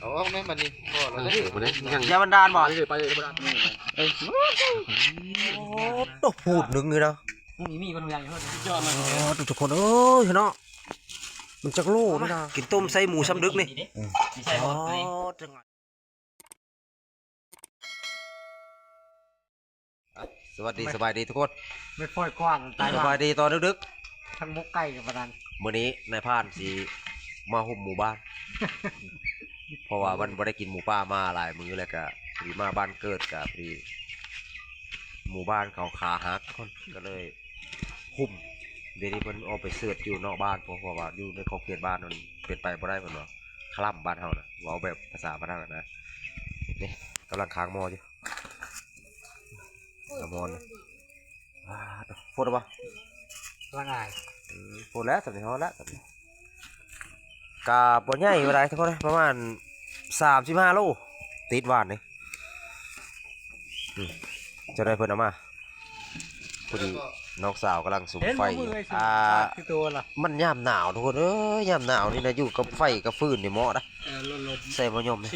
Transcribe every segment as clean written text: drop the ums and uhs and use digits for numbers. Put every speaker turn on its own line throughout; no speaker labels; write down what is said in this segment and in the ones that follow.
เอาแม่มันนี่บ่เราได้
อย่างยาบันดาลบ่ไปเลยบันดาลโอ้พูดหนึ่งเลยนะ
มีบางอย่างอยู่ยอดมัน
ทุกคนเอ้ยเนาะมันจักโลนี่นะกินต้มใส่หมูซ้ำดึกนี่อ๋อจังสวัสดีสบายดีทุกคน
ไม่ค่อยกว้าง
สบายดีตอนดึก
ทั้งมุกไก่กับประดาน
มื้อนี้นายพานสิมาหุบหมู่บ้านเพราะว่าวันบ่ได้กินหมูป่ามาหลายมื้อแล้วก็พอดีมาบ้านเกิดก็พอดีหมู่บ้านเขาขาหักคนก็เลยหุบเดี๋ยวนี้เพิ่นออกไปเสิร์ชอยู่นอกบ้านเพราะว่าอยู่ในขอบเขตบ้านมันเป็นไปบ่ได้เพิ่นว่าคล่ำบ้านเฮาน่ะเว้าแบบภาษาบ้านเฮานะนี่กำลังค้างหม้ออยู่กระมอนพูดหรือเปล่า
ละไง
พูดแล้วสับนี้ฮอแล้วสับนี้กาบใหญ่เวลาทุกคนเลยประมาณ35 โลติดหวานนี่จะได้เพิ่นเอามาพอดีน้องสาวกำลังสุมไฟมันย่ำหนาวทุกคนย่ำหนาวนี่นะอยู่กับไฟกับฟืนนี่เหมาะนะใส่มะยมนี่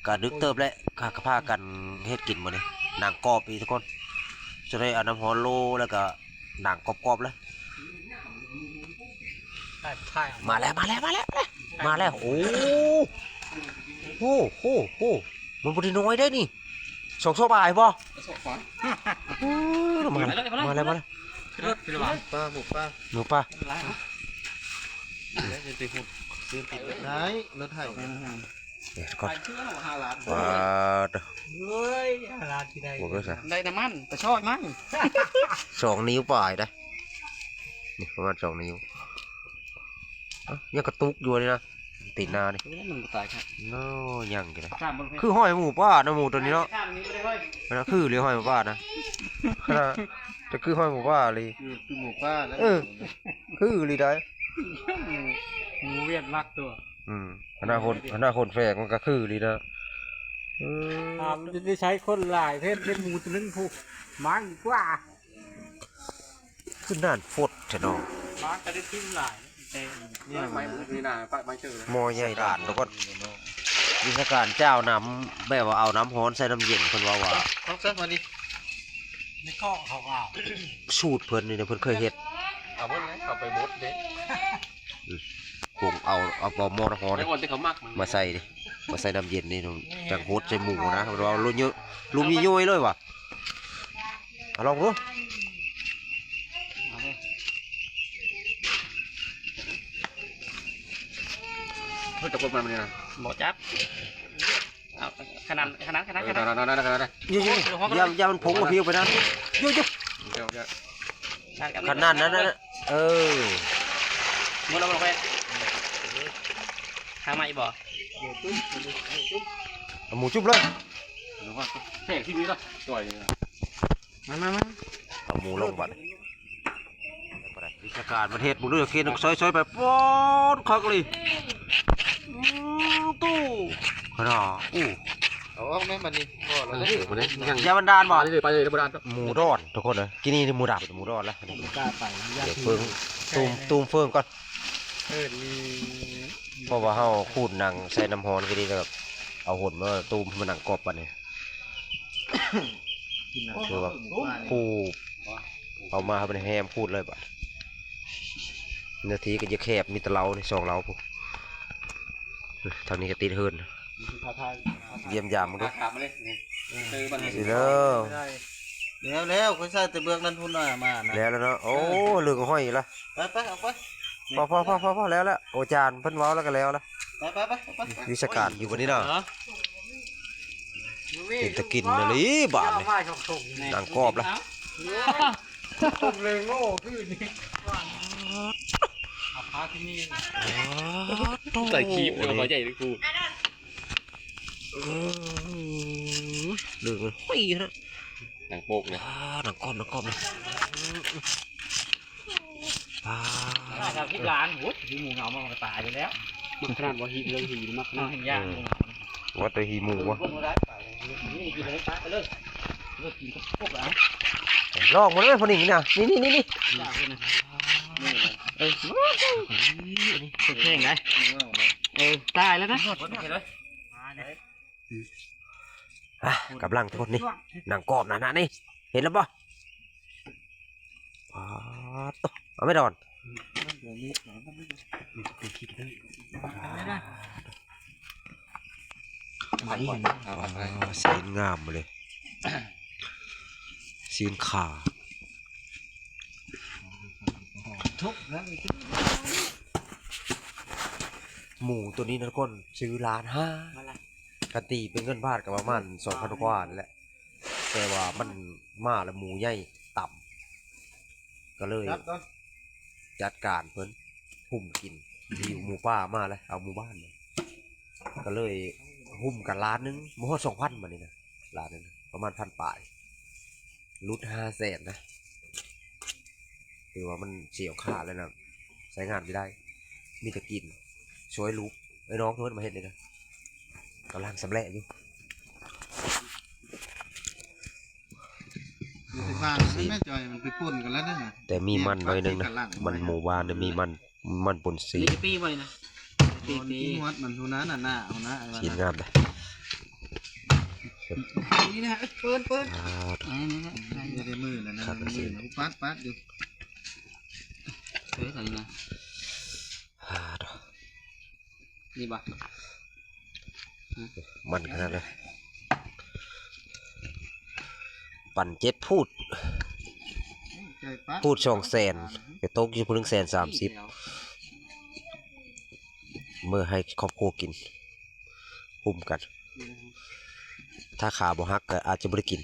กาดึกเติบแล้วกากระพากันเฮ็ดกินมาเนี่ยหนังกรอบอีทุกคนจะได้เอาน้ำฮอลโลแล้วก็หนังกรอบๆเลยมาแล้วโอ้โหมันบริน้อยได้นี่2 บาทป่ะมาแล้ว
ป้าหมูป้าซื้อติดไหนรถไถ
ก่อนว้า
ล้านที่ใด
ได้น้ำมันแต่ชอบมั้ง
2 นิ้วปลายได้นี่ประมาณ2 นิ้วยังกระตุกอยู่เลยนะติดหน้านี่
มันตายครับ
โน้ยังกันนะคือห้อยหมูป้านะหมูตัวนี้เนาะนะคือเรียกห้อยหมูป้านะจะคือห้อยหมูป้าเลย
คือหมูป้า
คือเลยได้
หมูเวียนรักตัว
อนาคตแฝงมันก็คือเลยนะ
จะได้ใช้คนหลายเพศเป็นหมูตัวนึงผูกมันกว่า
ขึ้นด้านฟดเถอะน้อง
มันจะได้ทิ้งหลาย
เนี่ยไม่น่าไม่เจอ
มอใหญ่ด่านแล้วก็วิชาการเจ้าน้ำแบบว่าเอาน้ำฮ้อนใส่น้ำเย็นคนว่า
ต้องเส้นวันนี้
ในกล้องเขาเอา
สูตรเพิ่นนี่เพิ่นเคยเฮ็ด
เอาเพิ่นไงเอาไปบดเด็ด
ปรุงเอาหม้อน้ำฮ้อนมาใส่ดิมาใส่น้ำเย็นนี่จังโฮดใส่หมูนะเราลุยเยอะลุมีย่อยเลยว่ะลองดู
เฮ้ยตะโกนมาเนี่ยนะ
หมดจับขนาด
ยามันผงมาเพียวไปนะยุ่ยขนาดนั้นนะ
มื่อเราลงไปทางมาอีบ่
หมูจุ๊บเลย
แข่งที่นี้ละจ่อยมา
เอาหมูลงบัดวิชาการประเทศบุรุษเคนซอยไปป๊อดคักเลยตู้ขนาด
เอาแม่มันนี่บ่เราได้
อย่างยาบันดาลบ่
ไปเลยบันดาล
หมูรอดทุกคนเลยกินนี่หมูดับหมูรอดแล้วเดี๋ยวเฟิงตูมเฟิงก่อนเพราะว่าเขาขูดหนังใส่น้ำฮ้อนก็ดีแบบเอาหุ่นมาตูมมันหนังกรอบปะเนี่ยคือว่าคู่เอามาเป็นแฮมพูดเลยปะนาทีก็จะแคบมีตะเล้าใน2 เล้าพวกทางนี้ก็ติดเฮิร์นเยี่ยมยามมึงดูสิ
แล้วคุณใส่แต่เบื้องนั้นพุ่นหน่อยมา
แล้วเนาะโอ้เรื่องห้อยละ
ไปเอาไป
พอแล้วโอจานเพิ่นว้าวแล้วก็แล้วละวิชาการอยู่วันนี้เนาะกินตะกินอะไรบาทเลยหนังกรอบละ
ตกเลยโง่ขึ้นนี่พาที่นี่
ใส่คีบเลยใหญ่เลยกู
เรื่องมันห้อยนะ
หนังโปกเนี่ย
หนังกรอบเลย
ชาวที่ร้านโหหีหมูเงามันตายไปแล้ว
มันขนาดว่าหีเรื่องหีมาก
ขนาดเห็นยาก
ว่าแต่หีหมูวะลองมาเลยพอดีนี่นี่
สุดเพลงไหนตายแล้วนะ
กำลังทุกคนนี่หนังกรอบนะนี่เห็นแล้วป่ะเอาไม่ดอนสีงามเลยสีขา
ทุกแล้ว
หมูตัวนี้นะทุกคนซื้อ1,500,000กะตีเป็นเงินบาทกับประมาณ2,000 กว่านี่แหละแต่ว่ามันมาแล้วหมูใหญ่ต่ำก็เลยจัดการเพิ่นหุ่มกินหิวหมูป่ามาแล้วเอาหมู่บ้านเลยก็เลยหุ่มกัน1,000,000บ่ฮอด2,000มานี่นะล้านนึงประมาณ1,000 ปลายรุด500,000นะคือว่ามันเสียวขาดเลยนะใช้งานไม่ได้มีแต่กินช่วยลูกไอ้น้องเพิ่นมาเฮ็ดเลยนะกำลังสำเร็จอยู่
แม่จอยมันไปพ่นกันแล้วนะ
แต่มีมันหน่อยนึงนะมันหมู่บ้านเนี่ยมีมันปนสี
นี่ปีไว้นะปี
ที่วัดมันทุนั้นน่ะหน้าเอานะไอ้วัน
สีงามเลย
นี่นะเปิ้น
นี่ได้มือแล้วนะมือนะปัดอยู่
เฮ้ยตอนนี้นะนี่บ่
มันขนาดเลยปั่น7 พูด พูด200,000ก็ตกอยู่พุ่น130,000เมื่อให้ครอบครัวกินหุ่มกัน ถ้าขาบ่ฮักก็อาจจะบ่ได้กิน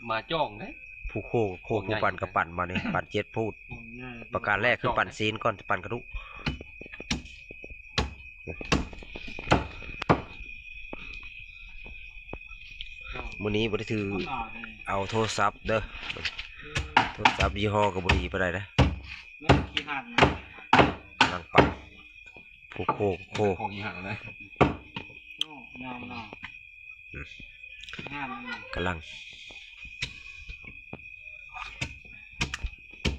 มาจ้องนะ
ผู้ปั่นกับปั่นมานี่ปั่น7 พูด ประการแรกคือปั่นซีนก่อนปั่นกระดูกมื้อนี้บ่ได้ถือเอาโทรศัพท์เด้อโทรศัพท์ยี่ห้อก็บ่ดีปานใดนะกำลังปั่นผู้โค
ของอีหันนะ
กำลัง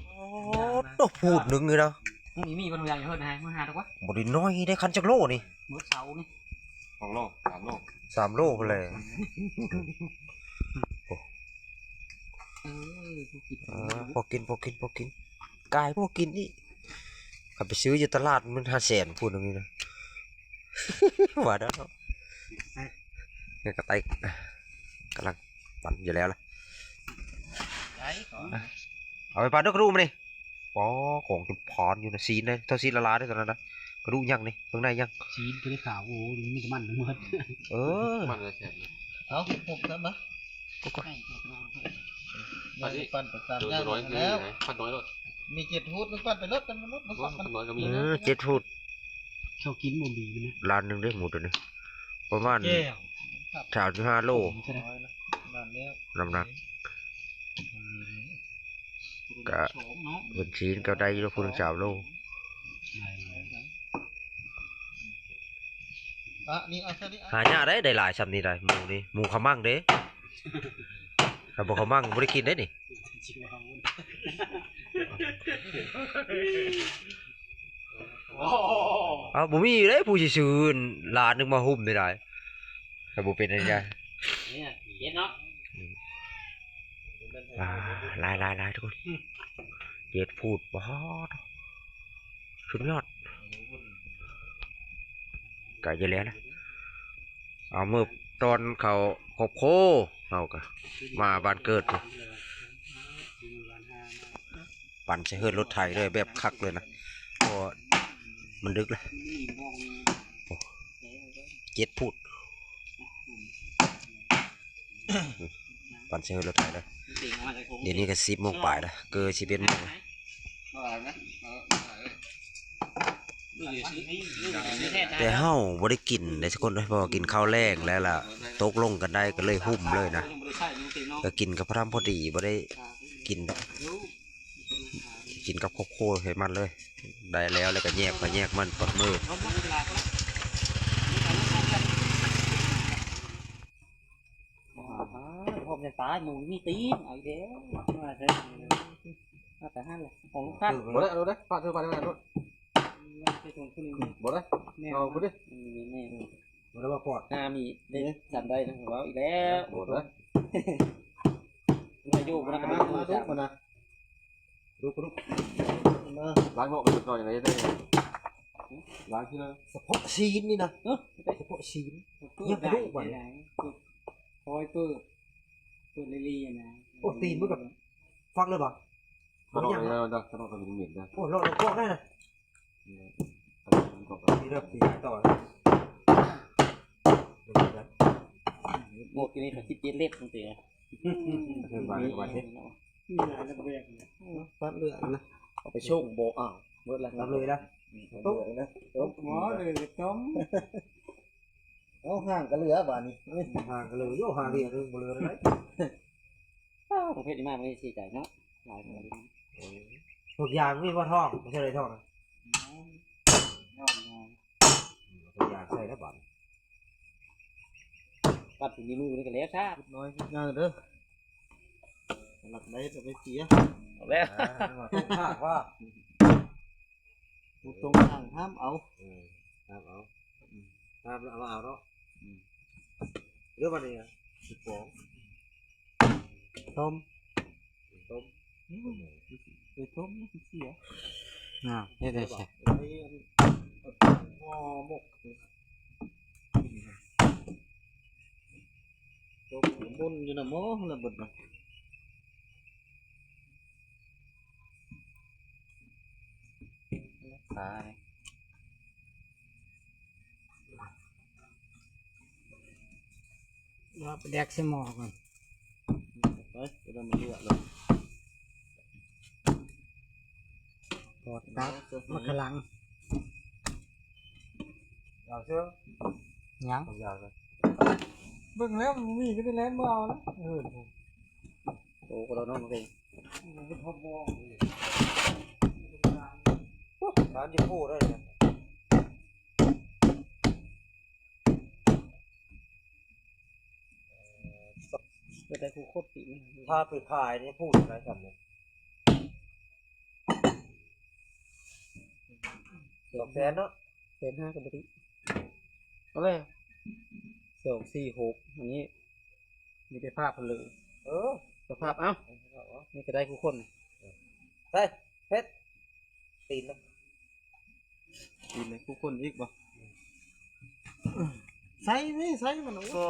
โอ้พูดหนึงเลยนะ
มีบรรยายเฮิร์นไงมึงหาตรงวะ
บ่ได้น้อยได้คันจักโลนี่
มือเสานี่
2 โล 3 โล
3 โลพุ่นแหละ พอกินกายพวกกินนี่ขับไปซื้ออยู่ตลาดมัน500,000พูดตรงนี้นะ ว่าแล้วเนี่ยกระไตกำลังปั่นอยู่แล้วล่ะเอาไปปั่นด้วยกระดูกมาดิป๋อของจะพรอยู่นะซีนเลยเท่าซีนละลาได้ตอนนั้นนะกระดูกยังนี่ข้างในยัง
ชีนก็ได้ข่าวโอ้ยมีแต่มันทั้งหมด
มันจะแซ่บ
เอาผมนะมะ ปั่นไปตาม
โดย
ย่าง
น้อยคือ
แล้ว
นะพันน้อยรถ
มี7 พูดมันปั่นไปรถกันมันรถมัน
พันน้อยก็มี
7 พูด
เขากินบ่ดีนะ
ล้านหนึงได้หมดเลยประมาณ
แก้ว
35 โล
ใช่ไหม
นั่นแล้ว
น้ำหนักก็บนซีนก็ได้อยู่คุณ3 โล
นี่เอาแค่นี้
หายากได้หลายซ้ำนี่ได้หมูนี่หมูขมั่งเด้ถ้าบ่ขมั่งบ่ได้กินได้นี่เอาบ่มีเด้ผู้สิซื้อล้านหนึงมาหุ้มได้ถ้าบ่เป็นอันใหญ่
เนี่ยเย็นเนาะ
หลายทุกคน7 พูดบ่ฮอดสุดยอดไก่จะแล้วนะเอาเมื่อตอนเขาครบโคเอาก็มาบ้านเกิดเลยปั่นใช้เฮือนรถไถเลยแบบคักเลยนะเพราะมันดึกเลย7 พูดปั่นใช้เฮือนรถไถเลยเดี๋ยวนี้ก็10 โมงปลายแล้วเกิน11 โมงแต่เฮาบ่ได้กินได้สักคนเลยเพราะว่ากินข้าวแรงแล้วล่ะตกลงกันได้ก็เลยหุ้มเลยนะก็กินกับพระรามพอดีบ่ได้กินแบบกินกับครอบครัวให้มันเลยได้แล้วก็แยกไปแยกมันปักมือ
ผมจะตายหมูมีตีนไอ้เด้อ
แต่ห้าเลยของพัน
บ่ได้เอาได้ฟาดเธอไปได้รถ
ไปส่งขึ้นนี่
บ่ได้
แน่
เอาไปดิ
แน่
บ่ได้ว่าปอด
มีได้จำได้นะผมว่าอีกแล้ว
บ่ได้
นายโยกนะก็ไม่รู้จัก
มันนะดูกระดูกมา
ล้างหม้อไปก่อนอย่างไรได้ล้างที่นั่น
เฉพาะชีนนี่นะ
เนาะ
เฉพาะชีน
ยังกระดูกบ่ไหนคอยเปิดลีนะ
โอ้ตีนมันกับฟักเลยป่ะ
กระโดดเลยนะกระโดดกับเหม็นนะ
โอ้เราฟอกได้นะ
นี่เริ่ม
ตีต่อ
หมดที่นี่เขาคิดเล็บจริงๆ
เพิ่มไปประมาณนี้
มีหลายระเบียบ
ฟักเลือดนะ
เอาไปโชคโบอ้าวเมื่อไร
รับเลยนะตุ๊กนะ
หมอเลยจม
เอาห่างกันเหลือบ้านี้ห่างกันเลยโย่ห่างเรียนเรื่องเบลอเลย
ประเภทนี้มากไม่ใช่ใจเนาะหลายคน
ทุกอย่างมีว่าท่องไม่ใช่เลยท่องนะทุกอย่างใช่แล้วบ้าน
ปัดถึงมือนี่ก็แล้วชา
น้อยงานเด้อหลับได้จะไปเสีย
แล้ว
ต้องข้าว่าตรงทางห้ามเอาห้ามเอาห้ามเอาเอาเนาะเรื่องวันนี้12ต้มไปต้มเสีย
นี่ได้ใช่
หม้อหมกต้มมุนอยู่นะหม้อระเบิดนะ
ตายเราไปแดกใส่หม้อก่อน
ไปจะได้มาเลือกเลย
ปอดตับมะขลัง
เอาเชื่อ
ยัง
เอาอย่างเลย
เบิ่งแล้วมีก็ได้แล้วเมื่อเอาแล้วโอ้ก็เราน้องเอง
ร้านที่พูดได้เนี่ย
ก็ได้คู่โคตรปี
ถ้าไปขายนี่พูดอะไรกันเนี่ย200,000เนาะ
1,500กับบิก็เลย246อันนี้มีแต่ภาพเลย
เออ
สภาพเอ้านี่ก็ได้คู่คน
ใช่เฮ็ดตีนนะ
กินเลยคู่คนอีกบ่
ใส่นี่ใส่มัน
ก็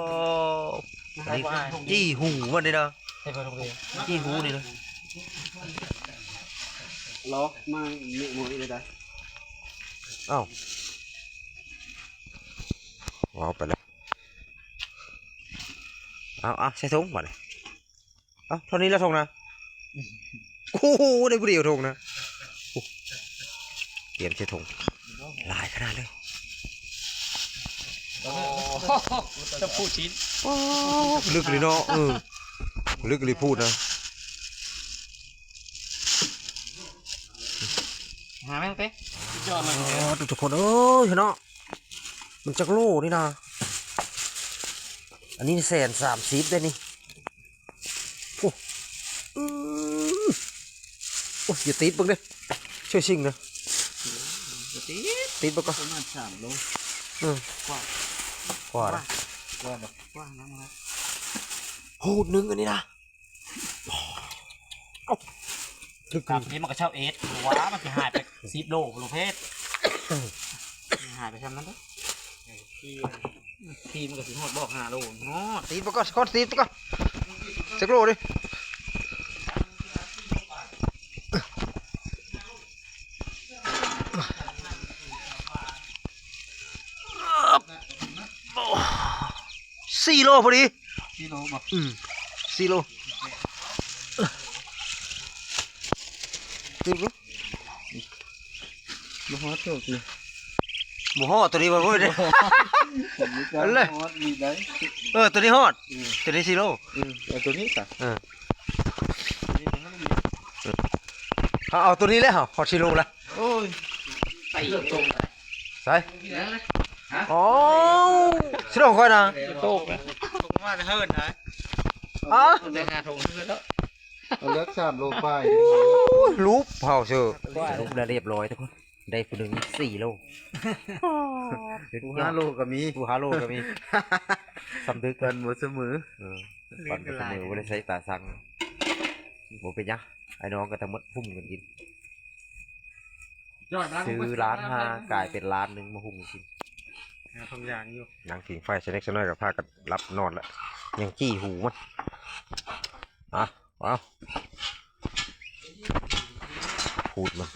จี้หูมันนี่นะ
ใส่ไปโรงเรียน
จี้หูนี่นะ
ล้อมาเนื้อหมูนี่เลยได้
อ้าวเอาไปแล้วเอาใส่ถุงมาเลยเอาเท่านี้แล้วถุงนะโอ้โหได้ผู้เดียวถุงนะเตรียมใส่ถุงหลายขนาดเลย
จะพูดชิ้น
ลึกเลยเนาะลึกเลยพูดนะ
หาแม่งเป๊ะยอดเลย
ทุกคนเนาะมันจักโลนี่นะอันนี้130ได้นี่โอ้อย่าติดบึงดิช่วยชิงนะติดบึงก็
ประมาณ3 โล
กว่านะ
ว่าน้ำครับ
หูดนึงอันนี้นะลึก
กับนี้มันก็เช่าเอสว้ามันจะหายไป10 โลโลเพศหายไปทำนั้นด้วยทีมันก็สิหดบอก5 โลงอ
ติดบึงก็ก้อนติดบึงก็จักโลดิ4 โลพอดี
4 โลบอก
4 โลติดบึง
บ่ฮอดโตสิ
หมูฮอดตัวนี้บ่รู้เลยเลย
มีได้
ตัวนี้ฮอดตัวนี้4 โล
เอาตัวนี้ซะ
เอาตัวนี้เลยเหรอฮอด4 โลละ
โอ้ย
ไปตรง
ใส่อ๋อสิลงค่อยนะ
โตกนะ
ตรงมาจะเฮิร์นฮะ
อ๋อ
ได้5 ถุงแล้ว
เอาเลือก3 โลป้าย
รูปเผาเชื่อรูปแล้วเรียบร้อยทุกคนได้ผู้หนึ่ง4 โล
กู5 โลก็มี
ผู้5 โลก็มีสำดึก
กันหมดเสมอ
ปั่นไปเสมอว่าได้ใช้ตาสั่งบ่เป็นหยังไอ้น้องก็ทั้งหมดพุ่มกันกิน
ยอดนะ
ซื้อร้าน5กลายเป็นร้านหนึงมาหุ่มกันกิน
หาทำอย่างอยู่
นางผิงไฟชนิดชน้อยกับผ้ากันรับนอนแล้วยังจี้หูมันเอาพูดมัน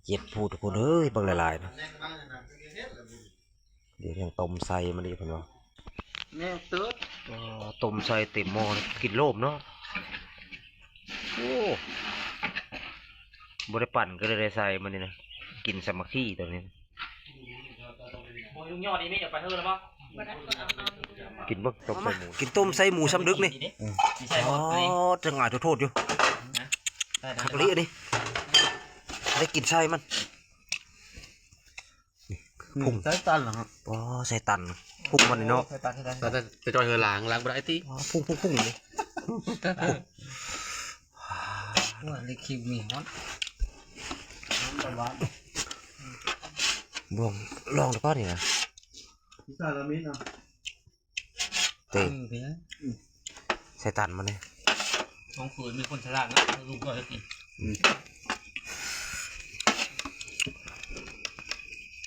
เจ็บพูดทุกคนเอ้ยบางหลายๆนะเดี๋ยวยังต้มใส่มันดีเพิ่นว่า
แน่เติร์ด
ต้มใส่เต็มหม้อกินโลมเนาะโอ้บ่ได้ปั่นก็เลยได้ใส่มันนี่นะกินสามัคคีตัวนี้
ลุงยอดนี่ไม่อยากไปเท่าแล้วป่ะ
กินบ่ต้มใส่หมูกินต้มใส่หมูซ้ำดึกนี่
ใช่ป่ะ
จะง่ายโทษอยู่ขักเลี้ยนี่ได้กินไส้มัน
พุ่งใส่ตันเหรอฮะ
อ๋อใส่ตันพุ่งมันนี่เนาะ
ใส่ตัน
แต่จะจอยเฮอล้างบ่ได้ติ
อ๋อพุ่งเลย
ว่าเลยคิวมีฮอตน้ำหวาน
บ่วงลองดูก่อนนี่นะ
พิซซ่าลามินเนาะ
เต้ใส่ตันมันนี่
น้องฝืนมีคนฉลาดนะลุงก็จะกิน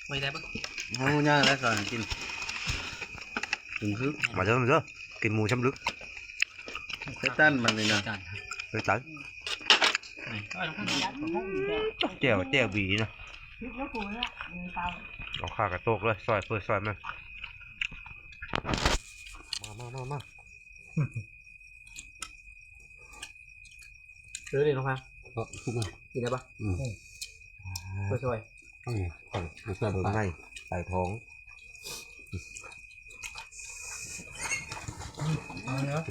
ไม่ได้ป่ะ
เอาย่างแล้วก่อนกินถึงคือ
มาเด้อกินหมูช้ำลึก
ใส่ตันมันเลยนะ
ใส่ตันแจ่วบีนะเอาข้ากระโตกเลยซอยมันมา
ซื้อดิน้องพังกินได้ป่ะช่วย
เบิ่งให้ใส่ท้อง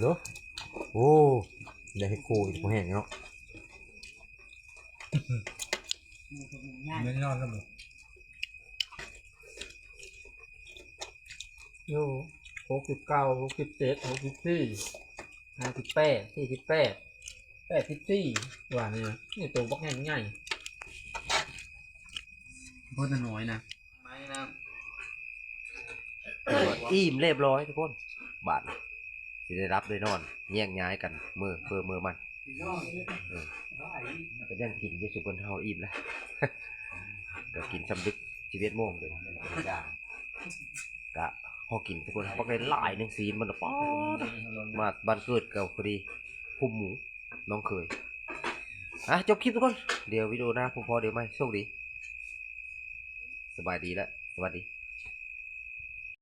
เด้อโอ้ได้ให้โคอีกบ่แห้งเนาะ
ไม่นอนแล้วบ่โย่69 67 64 58 48 84ว่านี่ตัวบักง่าย
โคตรน้อยนะไม่นะ
อิ่มเรียบร้อยทุกคนบาทสิได้รับได้นอนแย่งย้ายกันมือมันก็ยังกินอยู่สุกคนเฮาอิ่มแล้ว ก็กินสำดึก11 โมงเด้อกะพอกินทุกคนพอได้หลายหนึงซีนมันป๊อดมาบ้านเกิดเก่าพอดีหุ่มหมูน้องเคยจบคลิปทุกคนเดี๋ยววิดีโอหน้าผมพอเดี๋ยวไม่โชคดีสบายดีแล้วสวัสดี